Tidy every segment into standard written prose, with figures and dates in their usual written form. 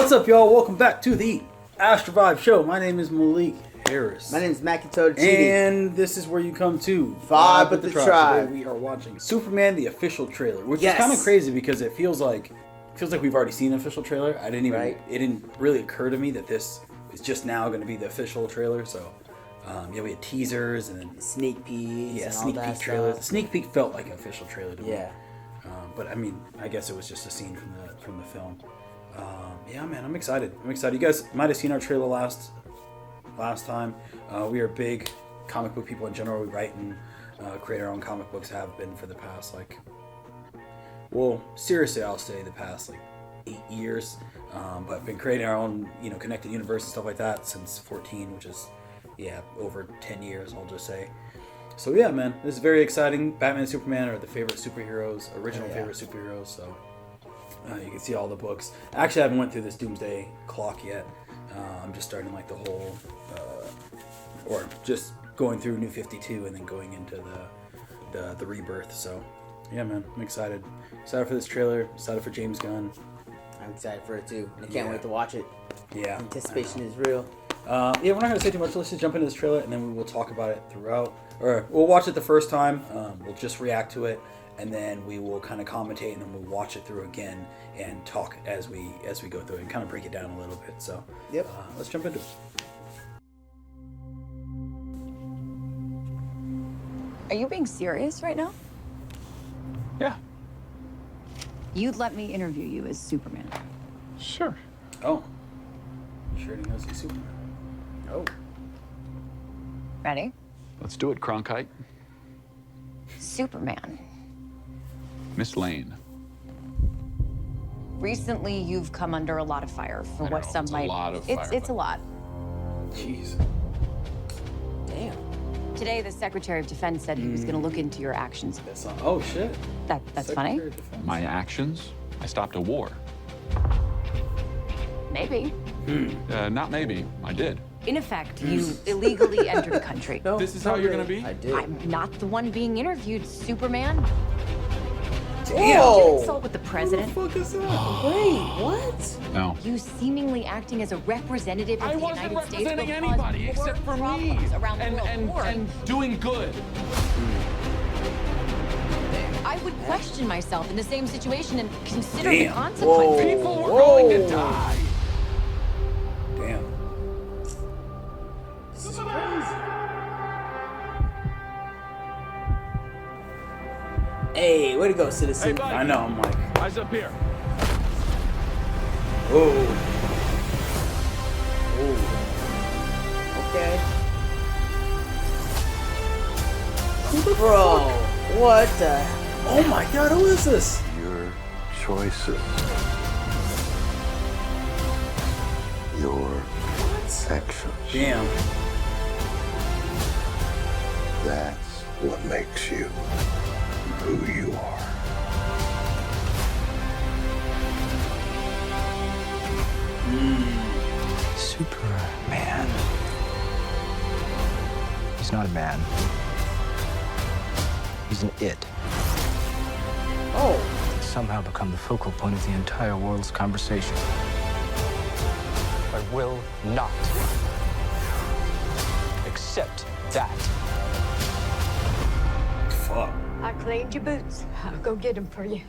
What's up, y'all? Welcome back to the Astrovibe Show. My name is Malik Harris. My name is Mackie Toad, and this is where you come to Vibe with the Tribe. Today we are watching Superman, the official trailer, which is kind of crazy because it feels like we've already seen an official trailer. It didn't really occur to me that this is just now going to be the official trailer. So, we had teasers and then sneak peeks. Yeah, sneak peek trailers. The sneak peek felt like an official trailer to me. Yeah. But I mean, I guess it was just a scene from the film. Yeah, man, I'm excited. You guys might have seen our trailer last time. We are big comic book people in general. We write and create our own comic books. Have been for the past seriously, I'll say the past 8 years. But I've been creating our own, connected universe and stuff like that since 14, which is over 10 years. I'll just say. So yeah, man, this is very exciting. Batman and Superman are the favorite superheroes, favorite superheroes. So. You can see all the books. Actually, I haven't went through this Doomsday Clock yet. I'm just starting the whole, or just going through New 52 and then going into the Rebirth. So, yeah, man, I'm excited. Excited for this trailer. Excited for James Gunn. I'm excited for it too. I can't wait to watch it. Yeah, anticipation is real. We're not gonna say too much. Let's just jump into this trailer and then we will talk about it throughout. Or we'll watch it the first time. We'll just react to it. And then we will kind of commentate, and then we'll watch it through again and talk as we go through it and kind of break it down a little bit. So, let's jump into it. Are you being serious right now? Yeah. You'd let me interview you as Superman. Sure. Oh. Sure didn't know he's Superman. Oh. Ready? Let's do it, Cronkite. Superman. Miss Lane. Recently, you've come under a lot of fire for what some might. A lot of fire. It's a lot. Jeez. Damn. Today, the Secretary of Defense said he was going to look into your actions. Oh shit. That's funny. My actions? I stopped a war. Maybe. Not maybe. I did. In effect, you illegally entered the country. No, This is how you're gonna be? I did. I'm not the one being interviewed, Superman. Damn. Did you consult with the president? What the fuck is that? Wait, what? No. You seemingly acting as a representative of I the wasn't United States representing will cause anybody more except for me. problems around the world. And doing good. I would question myself in the same situation and consider Damn. the consequences. People were going to die. Damn. This is crazy. Hey, way to go, citizen. Hey, buddy. I know. I'm like, Eyes up here. oh. Okay. Bro, what the? Oh my God, who is this? Your choices. Your actions. Damn. That's what makes you who you are. Superman. He's not a man. He's an it. Oh. He's somehow become the focal point of the entire world's conversation. I will not accept that. Fuck. I cleaned your boots. I'll go get them for you.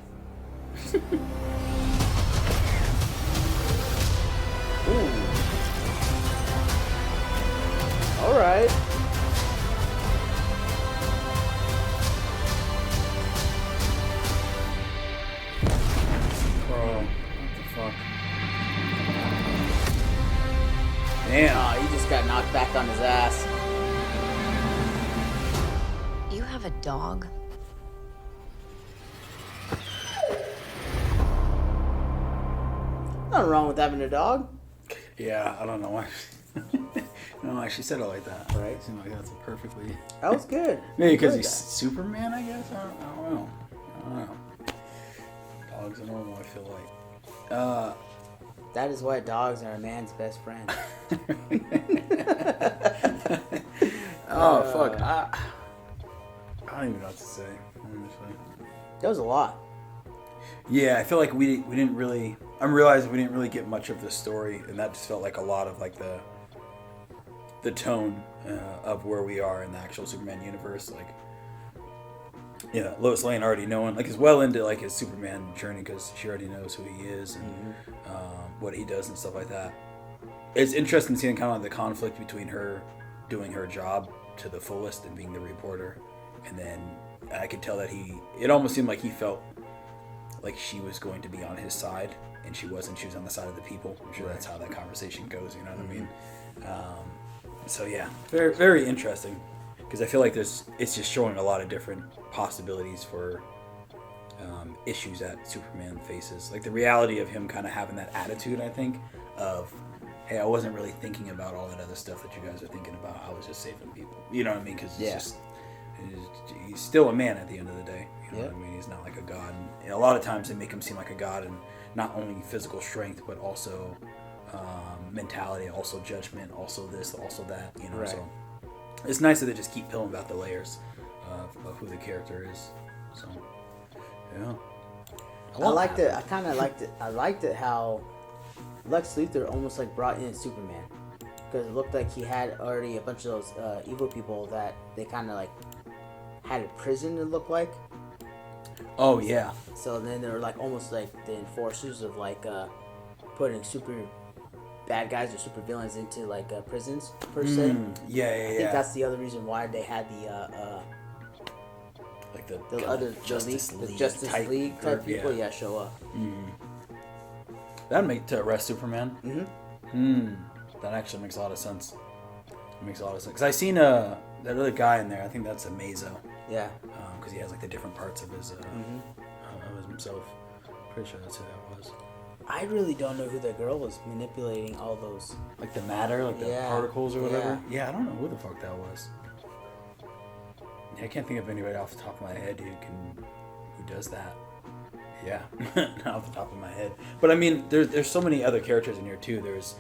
All right. Bro, what the fuck? Damn. Oh, he just got knocked back on his ass. You have a dog? Nothing wrong with having a dog. Yeah, I don't know why. No, she said it like that, right? It seemed like that's perfectly. That was good. Maybe because Good he's guy. Superman, I guess. I don't know. Dogs are normal. I feel like. That is why dogs are a man's best friend. Oh fuck! I don't even know what to say. Honestly. That was a lot. Yeah, I feel like we didn't really I'm realizing we didn't really get much of the story, and that just felt like a lot of like the tone of where we are in the actual Superman universe. Like, yeah, Lois Lane already knowing, like, is well into like his Superman journey because she already knows who he is and what he does and stuff like that. It's interesting seeing kind of like the conflict between her doing her job to the fullest and being the reporter, and then I could tell that it almost seemed like he felt like she was going to be on his side, and she wasn't. She was on the side of the people. I'm sure that's how that conversation goes. You know what I mean? So yeah, very, very interesting, because I feel like it's just showing a lot of different possibilities for issues that Superman faces. Like the reality of him kind of having that attitude, I think, of, hey, I wasn't really thinking about all that other stuff that you guys are thinking about. I was just saving people. You know what I mean? Because he's still a man at the end of the day. You know what I mean? He's not like a god. And a lot of times they make him seem like a god, and not only physical strength, but also mentality, also judgment, also this, also that. You know, Right. so it's nice that they just keep peeling back the layers of who the character is. So yeah, I liked it. I kind of liked it. I liked it how Lex Luthor almost like brought in Superman, because it looked like he had already a bunch of those evil people that they kind of like had a prison. It looked like. Oh yeah. So then they were like almost like the enforcers of like putting super bad guys or super villains into like prisons per se. Yeah. I think that's the other reason why they had the like the other Justice the League Justice type League type group, people, show up. That'd make to arrest Superman. That actually makes a lot of sense. It makes a lot of sense. Because I seen that other guy in there. I think that's a Mazo. Yeah. Because he has like the different parts of his of himself. Pretty sure that's who that was. I really don't know who the girl was manipulating all those. Like the matter, like the Yeah. particles or whatever. Yeah, I don't know who the fuck that was. Yeah, I can't think of anybody off the top of my head who does that. Yeah, not off the top of my head. But I mean, there's so many other characters in here too. There's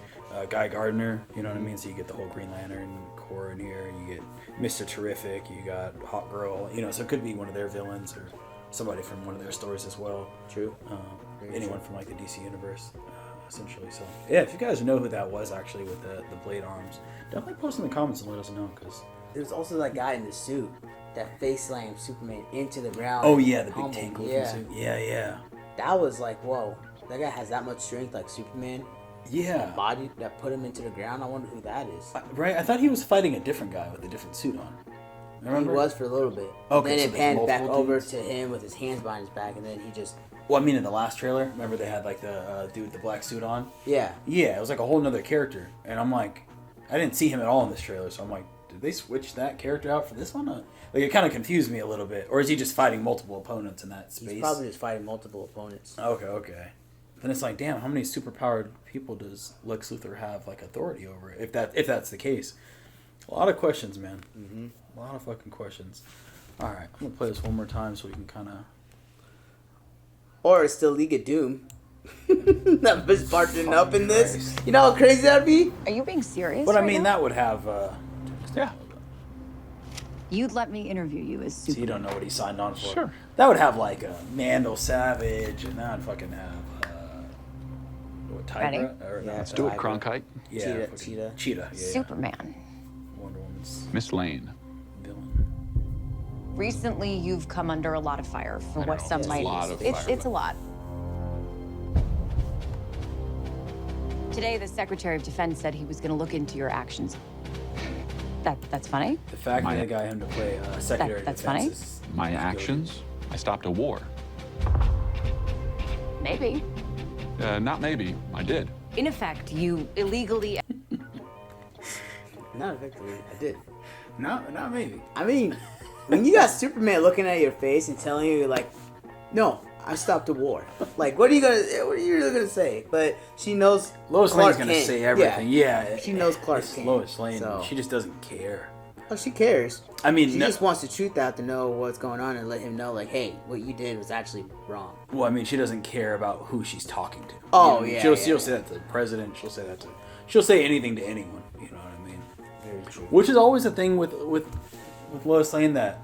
Guy Gardner, you know what I mean? So you get the whole Green Lantern Corps in here. You get Mr. Terrific. You got Hawk Girl. You know, so it could be one of their villains or somebody from one of their stories as well. True. Anyone from like the DC universe, essentially. So yeah, if you guys know who that was actually with the blade arms, definitely post in the comments and let us know, because There's also that guy in the suit that face slammed Superman into the ground. oh yeah, the big Humbled. tank looking Yeah. suit. Yeah. That was like, whoa, that guy has that much strength like Superman. Yeah. Body that put him into the ground. I wonder who that is. Right, I thought he was fighting a different guy with a different suit on. Remember? He was for a little bit. Okay, Then so it there's panned back multiple over dudes? to him with his hands behind his back, and then he just Well, I mean, in the last trailer, remember they had like the dude with the black suit on? yeah. Yeah, it was like a whole nother character, and I'm like, I didn't see him at all in this trailer, so I'm like, did they switch that character out for this one? Like, it kind of confused me a little bit. Or is he just fighting multiple opponents in that space? He's probably just fighting multiple opponents. Okay. Then it's like, damn, how many superpowered people does Lex Luthor have like authority over? If that's the case, a lot of questions, man. A lot of fucking questions. All right, I'm gonna play this one more time so we can kind of. Or it's still League of Doom. That was partnering up in this. Christ. You know how crazy that'd be? Are you being serious? But I right mean, now? that would have. Yeah. You'd let me interview you as So Superman. you don't know what he signed on for. Sure. That would have like a Mandel Savage, and that would fucking have. What, Ready? Tigra? Or Yeah, not let's Do it, Tiger. Cronkite. Yeah, Cheetah, fucking Cheetah. Cheetah. Yeah. Superman. Wonder Woman's Miss Lane. villain. Recently, you've come under a lot of fire for what know, some it's a might. lot of it's fire, it's a but- lot. Today, the Secretary of Defense said he was going to look into your actions. That's funny. The fact My- that they got him to play Secretary that's of Defense funny. is My is guilty. actions? I stopped a war. Maybe. Not maybe. I did. In effect, you illegally. Not effectively. I did. No, not maybe. I mean, when you got Superman looking at your face and telling you like, "No, I stopped the war." Like, what are you really gonna say? But she knows Lois Clark Lane's gonna Kent. say everything. Yeah, She knows Clark it's Kent, Lois Lane. so- She just doesn't care. Oh, she cares. I mean, She no- just wants the truth out to know what's going on and let him know, like, hey, what you did was actually wrong. Well, I mean, she doesn't care about who she's talking to. Oh, You know, yeah, She'll yeah. say that to the president. She'll say anything to anyone. You know what I mean? Very true. Which is always a thing with Lois Lane that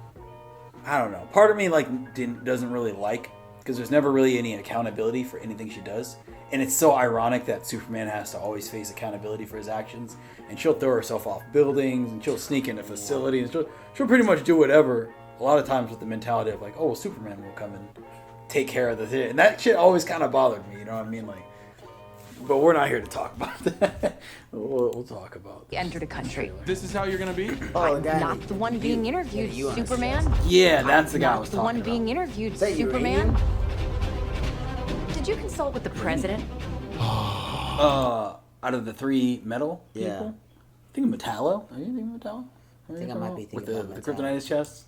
I don't know. Part of me doesn't really like, because there's never really any accountability for anything she does. And it's so ironic that Superman has to always face accountability for his actions. And she'll throw herself off buildings, and she'll sneak into facilities. She'll pretty much do whatever. A lot of times with the mentality of like, oh, Superman will come and take care of the thing. And that shit always kind of bothered me, you know what I mean? Like, but we're not here to talk about that. We'll talk about He entered a country. This is how you're gonna be? Oh, that, Not the one being interviewed, you on Superman. Yeah, that's the guy I Not was the talking one about. being interviewed, Is that Superman. uranium? Did you consult with the president? Out of the 3 metal Yeah. people? I think of Metallo. Are you thinking of Metallo? I think I might be thinking with the about kryptonite in his chest?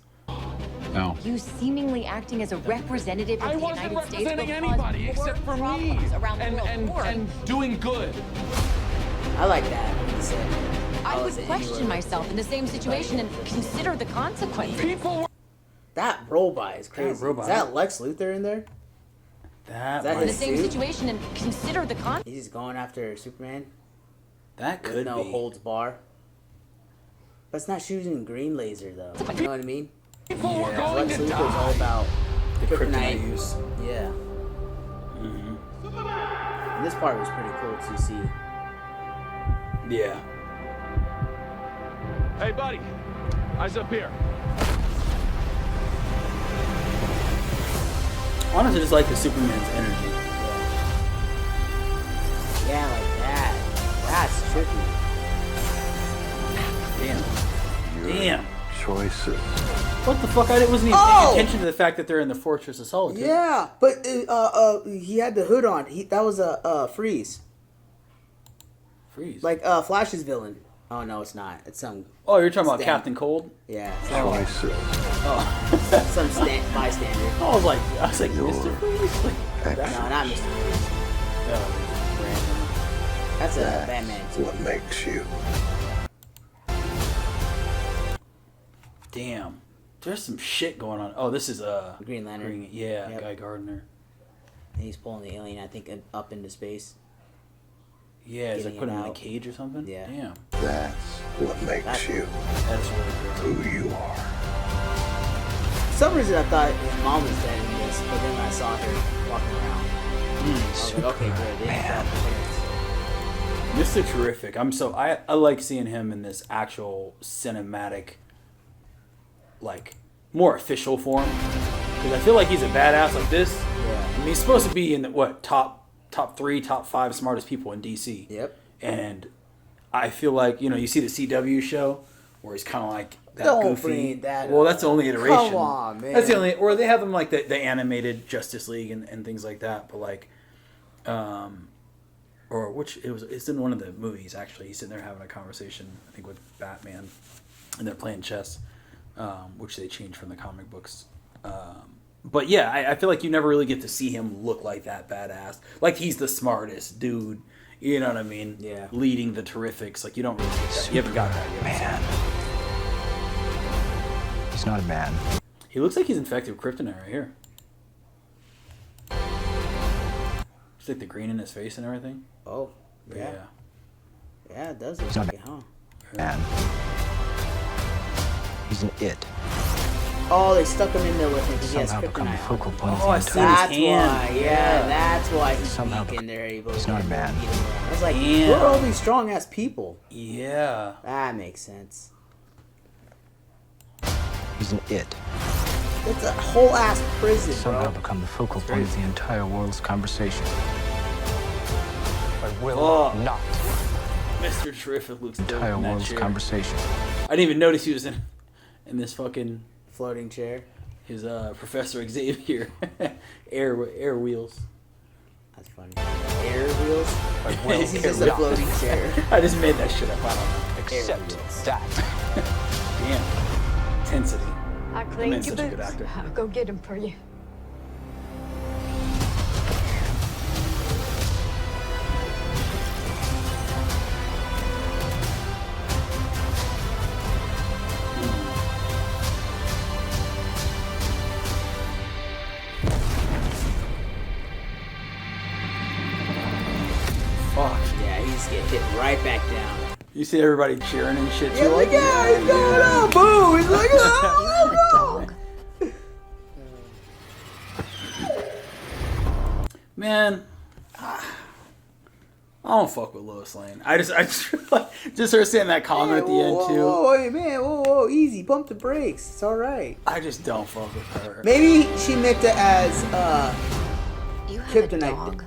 No. You seemingly acting as a representative of I the wasn't United States will representing cause anybody more except for me. problems around the And, world. and doing good. I like that. What he said. I would was question anywhere. myself in the same situation and consider the consequences. People were That robot is crazy. robot. Is that Lex Luthor in there? That Is that In the his same suit? situation and consider the consequences. He's just going after Superman that with could no be. holds bar. But it's not shooting green laser though. You know what I mean? people were going Lex to Luthor's all die. about The kryptonite kryptonite. use. Yeah. And this part was pretty cool to see. Yeah. Hey, buddy. Eyes up here. Honestly, just like the Superman's energy. Yeah, like that. That's trippy. Damn. Damn. Choices. What the fuck? I wasn't even Oh! paying attention to the fact that they're in the Fortress of Solitude. Yeah, but he had the hood on. That was a freeze, Freeze. like Flash's villain. Oh no, it's not. It's some oh, you're talking about Stan. Captain Cold? yeah, Choices. some bystander. I was like, Mr. Freeze? Like, No, not Mr. Freeze. That's a Batman too. What makes you. damn. There's some shit going on. Oh, this is Green Lantern. yeah, Yep. Guy Gardner. And he's pulling the alien, I think, up into space. Yeah, is it Getting put it him in a out. cage or something? Yeah. Damn. That's what makes That's- you That's really crazy. who you are. For some reason, I thought his mom was dead in this, but then when I saw her walking around, I was like, okay, good. They didn't drop the parents. Mr. Terrific. I like seeing him in this actual cinematic, like, more official form. Because I feel like he's a badass like this. Yeah. I mean, he's supposed to be in the, top 3, top 5 smartest people in DC. Yep. And I feel like, you see the CW show where he's kind of like that Don't goofy. bring that well, up. that's the only iteration. Come on, man. That's the only, or they have them like the animated Justice League and things like that. But like, or it's in one of the movies actually. He's sitting there having a conversation, I think, with Batman, and they're playing chess, which they changed from the comic books. But yeah, I feel like you never really get to see him look like that badass. Like he's the smartest dude. You know what I mean? Yeah. Leading the Terrifics. Like you don't really get that. You haven't got that yet. Man. He's not a man. He looks like he's infected with kryptonite right here. It's like the green in his face and everything. Oh, yeah. Yeah, it does look not like it, huh? Man. He's an it. Oh, they stuck him in there with him because he has Somehow become the kryptonite. focal point of Oh, the I see entire. his That's hand. why, yeah, that's why he's Somehow weak and they're able he's to not a man. beat him up. I was like, Damn. who are all these strong ass people? Yeah. That makes sense. He's an it. It's a whole ass prison, Somehow bro. become the focal point of the entire world's conversation. I will Oh. not. Mr. Terrific looks dope Entire in that world's chair. conversation. I didn't even notice he was in this fucking Floating chair. his Professor Xavier air wheels. That's funny. Air wheels? I will He's just a not floating chair. I just made that shit up. I don't know. accept wheels. that. Damn. Intensity. I man's cleaned your such a good boots. actor. I'll go get them for you. Fuck. Yeah, he's getting hit right back down. You see everybody cheering and shit too. Yeah, like, yeah, he's going up. Boom. He's like, oh, Man, I don't fuck with Lois Lane. I just just her saying that comment at the end too. Whoa, man, whoa, easy, pump the brakes. It's all right. I just don't fuck with her. Maybe she meant it as You have kryptonite. a dog.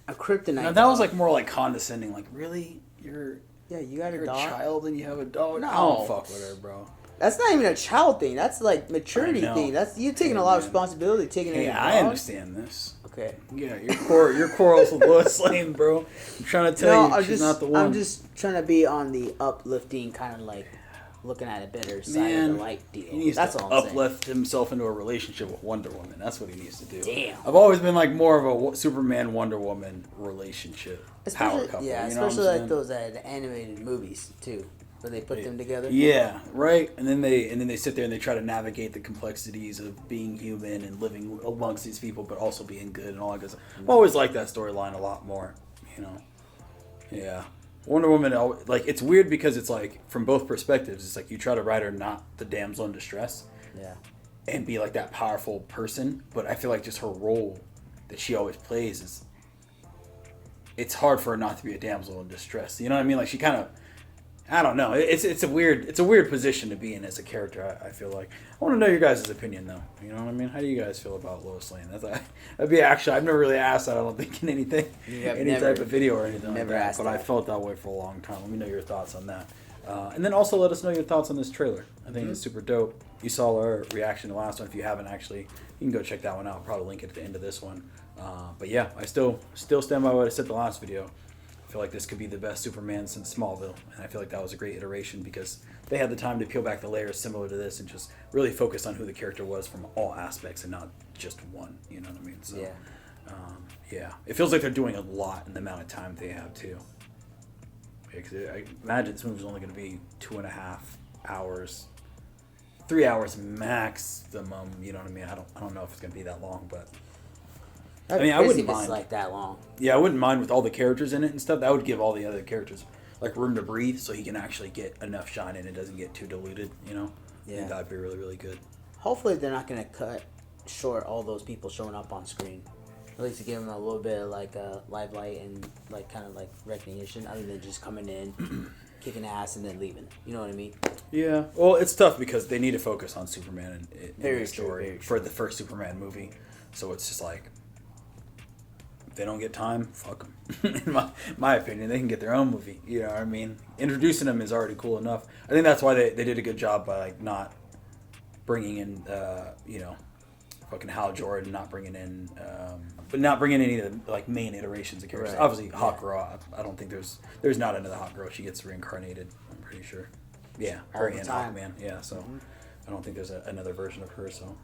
A kryptonite. Now that was like more like condescending. Like really, you're you got a a dog. child and you have a dog. No. I don't fuck with her, bro. That's not even a child thing. That's like maturity I know. thing. That's you taking a lot of responsibility taking Hey, in a I dog. understand this. Okay. Yeah, your quarrels with Lois Lane, bro. I'm trying to tell you, she's not the one. I'm just trying to be on the uplifting kind of like looking at a better side of the light deal. He needs That's to all I'm saying. uplift himself into a relationship with Wonder Woman. That's what he needs to do. Damn. I've always been like more of a Superman Wonder Woman relationship, power Especially, couple. yeah, you know what I'm especially like saying? those animated movies too, where they put them together. Yeah, right. And then they sit there and they try to navigate the complexities of being human and living amongst these people, but also being good and all that good stuff. I've always liked that storyline a lot more. You know, yeah. Wonder Woman, like it's weird because it's like from both perspectives. It's like you try to write her not the damsel in distress, Yeah. and be like that powerful person, but I feel like just her role that she always plays is. It's hard for her not to be a damsel in distress. You know what I mean? Like she kind of. I don't know. It's a weird position to be in as a character. I feel like I want to know your guys' opinion though. You know what I mean? How do you guys feel about Lois Lane? That'd be actually I've never really asked that. I don't think in anything, type of video or anything like that. But I felt that way for a long time. Let me know your thoughts on that, and then also let us know your thoughts on this trailer. I think it's super dope. You saw our reaction to the last one. If you haven't actually, you can go check that one out. I'll probably link it at the end of this one. But yeah, I still stand by what I said the last video. I feel like this could be the best Superman since Smallville, and I feel like that was a great iteration because they had the time to peel back the layers similar to this and just really focus on who the character was from all aspects and not just one. You know what I mean? So, yeah, it feels like they're doing a lot in the amount of time they have too. I imagine this movie's only going to be 2.5 hours, 3 hours maximum. You know what I mean? I don't know if it's going to be that long, but. I mean, I wouldn't mind. It's like that long. Yeah, I wouldn't mind with all the characters in it and stuff. That would give all the other characters like room to breathe, so he can actually get enough shine and it doesn't get too diluted. You know, I think that'd be really, really good. Hopefully, they're not gonna cut short all those people showing up on screen. At least to give them a little bit of like live light and like kind of like recognition, other than just coming in, kicking ass and then leaving. You know what I mean? Yeah. Well, it's tough because they need to focus on Superman and Very the story true. for the first Superman movie, so it's just like. If they don't get time, fuck them. In my opinion, they can get their own movie. You know what I mean? Introducing them is already cool enough. I think that's why they did a good job by like not bringing in, fucking Hal Jordan, not bringing in, but not bringing in any of the like main iterations of characters. Right. Obviously, Hawk Girl. I don't think there's not another Hawk Girl. She gets reincarnated. I'm pretty sure. Yeah, her and Hawkman. Yeah, so I don't think there's another version of her. So,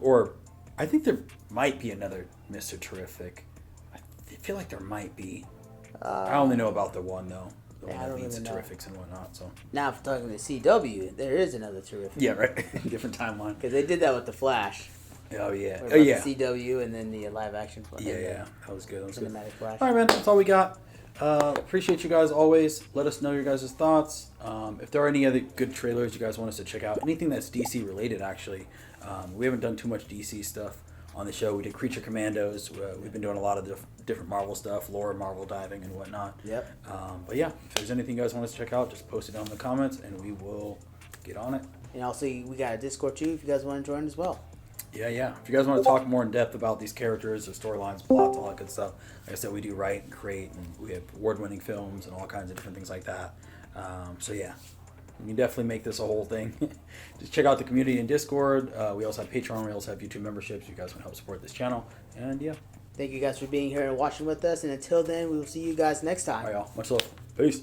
or I think there might be another Mr. Terrific. I feel like there might be. I only know about the one though. The one that leads to Terrifics and whatnot. So now, if talking to CW, there is another Terrific. yeah, right. Different timeline. Because they did that with the Flash. Oh yeah. What Oh about yeah. the CW and then the live action Flash. Yeah. That was good. That was good. Cinematic Flash. All right, man. That's all we got. Appreciate you guys always. Let us know your guys' thoughts. If there are any other good trailers you guys want us to check out, anything that's DC related, actually. We haven't done too much DC stuff on the show. We did Creature Commandos. We've been doing a lot of different Marvel stuff, lore, Marvel diving, and whatnot. Yep. But yeah, if there's anything you guys want us to check out, just post it down in the comments, and we will get on it. And also, we got a Discord too if you guys want to join as well. Yeah. If you guys want to talk more in depth about these characters, the storylines, plots, all that good stuff, like I said, we do write and create, and we have award-winning films and all kinds of different things like that. So yeah, we can definitely make this a whole thing. Just check out the community in Discord. We also have Patreon. We also have YouTube memberships. You guys want to help support this channel. And yeah. Thank you guys for being here and watching with us. And until then, we will see you guys next time. All right, y'all. Much love. Peace.